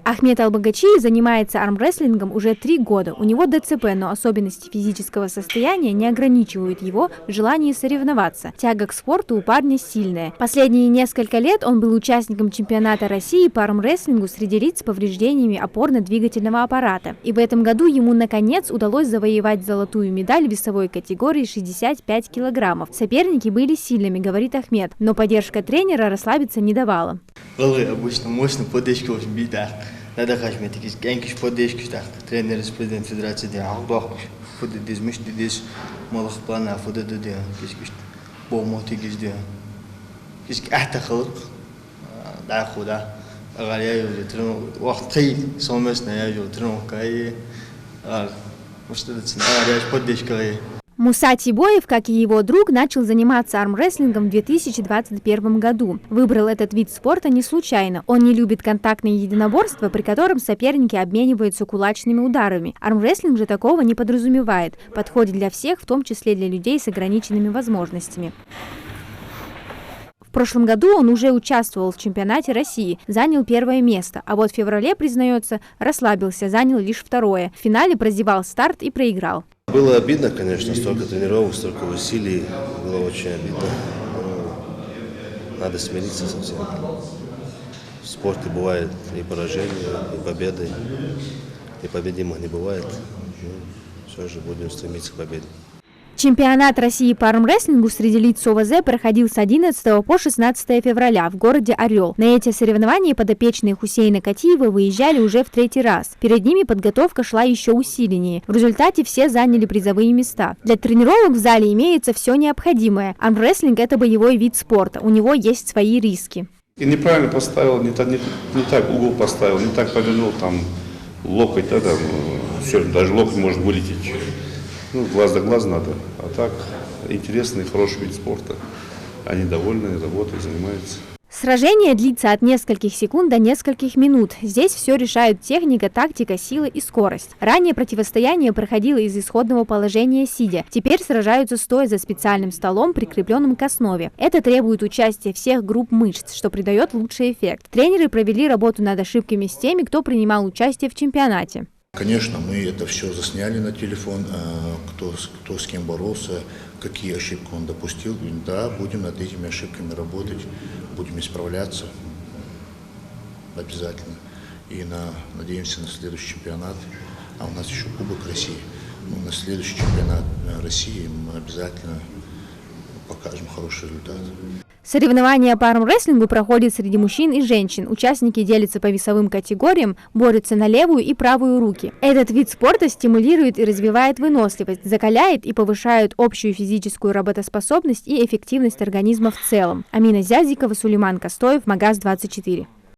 Ахмед Албагачиев занимается армрестлингом уже 3 года. У него ДЦП, но особенности физического состояния не ограничивают его в желании соревноваться. Тяга к спорту у парня сильная. Последние несколько лет он был участником чемпионата России по армрестлингу среди лиц с повреждениями опорно-двигательного аппарата. И в этом году ему, наконец, удалось завоевать золотую медаль в весовой категории 65 килограммов. Соперники были сильными, говорит Ахмед, но поддержка тренера расслабиться не давала. Обычно мощно поддержка Надо хашмет, киш поддержки так. Тренер из президент федерации де агдох фуд дизмиш дис малах плана фуд де киш бомоти киш де киш ахтахлق да худа агаря трено вакты сомесна я трено кай может это агаря поддержка. Муса Тибоев, как и его друг, начал заниматься армрестлингом в 2021 году. Выбрал этот вид спорта не случайно. Он не любит контактные единоборства, при котором соперники обмениваются кулачными ударами. Армрестлинг же такого не подразумевает. Подходит для всех, в том числе для людей с ограниченными возможностями. В прошлом году он уже участвовал в чемпионате России, занял 1 место, а вот в феврале, признается, расслабился, занял лишь 2. В финале прозевал старт и проиграл. Было обидно, конечно, столько тренировок, столько усилий, было очень обидно. Но надо смириться со всем. В спорте бывает и поражения, и победы, и победимых не бывает. Но все же будем стремиться к победе. Чемпионат России по армрестлингу среди лиц ОВЗ проходил с 11 по 16 февраля в городе Орел. На эти соревнования подопечные Хусейна Катиева выезжали уже в 3-й раз. Перед ними подготовка шла еще усиленнее. В результате все заняли призовые места. Для тренировок в зале имеется все необходимое. Армрестлинг – это боевой вид спорта. У него есть свои риски. И неправильно поставил, не так угол поставил, не так повернул, там локоть, да, там, все, даже локоть может вылететь. Глаз да глаз надо, а так интересный, хороший вид спорта. Они довольны, работают, занимаются. Сражение длится от нескольких секунд до нескольких минут. Здесь все решают техника, тактика, сила и скорость. Ранее противостояние проходило из исходного положения сидя. Теперь сражаются стоя за специальным столом, прикрепленным к основе. Это требует участия всех групп мышц, что придает лучший эффект. Тренеры провели работу над ошибками с теми, кто принимал участие в чемпионате. Конечно, мы это все засняли на телефон, кто с кем боролся, какие ошибки он допустил. Да, будем над этими ошибками работать, будем исправляться обязательно. И надеемся на следующий чемпионат, а у нас еще Кубок России. На следующий чемпионат России мы обязательно покажем хороший результат. Соревнования по армрестлингу проходят среди мужчин и женщин. Участники делятся по весовым категориям, борются на левую и правую руки. Этот вид спорта стимулирует и развивает выносливость, закаляет и повышает общую физическую работоспособность и эффективность организма в целом. Амина Зязикова, Сулейман Костоев, Магаз 24.